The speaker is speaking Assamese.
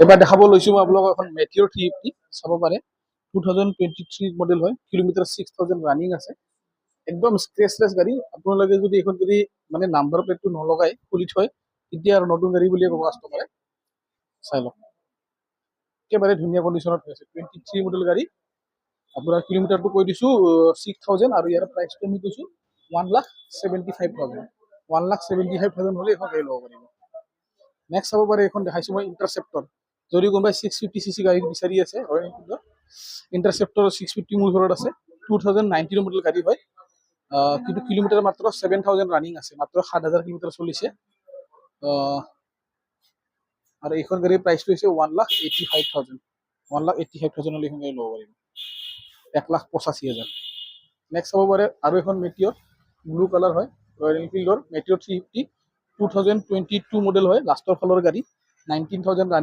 এবাৰ দেখাব লৈছোঁ মই আপোনালোকক এখন মেটিঅৰ 350 চাব পাৰে 2023 মডেল হয় কিলোমিটাৰ 6000 ৰানিং আছে একদম স্ক্ৰেচলেছ গাড়ী আপোনালোকে যদি এখন যদি মানে নাম্বাৰ প্লেটটো নলগাই খুলি থয় তেতিয়া আৰু নতুন গাড়ী বুলিয়ে ক'ব কাষ্টমাৰে চাই লওক একেবাৰে ধুনীয়া কণ্ডিশ্যনত হৈছে 23 মডেল গাড়ী আপোনাৰ কিলোমিটাৰটো কৈ দিছোঁ 6000 আৰু ইয়াৰ প্ৰাইচটো আমি কৈছোঁ 1,75,000 1,75,000 হ'লে এখন গাড়ী ল'ব পাৰিব নেক্সট চাব পাৰে এখন দেখাইছোঁ মই ইণ্টাৰচেপ্টৰ যদি কোনোবাই 650cc গাড়ী বিচাৰি আছে ৰয়েল এনফিল্ডৰ ইণ্টাৰচেপ্টৰ 650 মোৰ ঘৰত আছে 2019 মডেল গাড়ী হয় কিন্তু কিলোমিটাৰ মাত্ৰ 7000 ৰানিং আছে মাত্ৰ 7000 কিলোমিটাৰ চলিছে আৰু এইখন গাড়ীৰ প্ৰাইচটো হৈছে 1,85,000 1,85,000 হ'লে এইখন গাড়ী ল'ব পাৰিব 1,85,000 নেক্সট চাব পাৰে আৰু এখন মেটিঅৰ ব্লু কালাৰ হয় ৰয়েল এনফিল্ডৰ মেটিঅৰ 350 2022 মডেল হয় লাষ্টৰ ফালৰ গাড়ী 19,000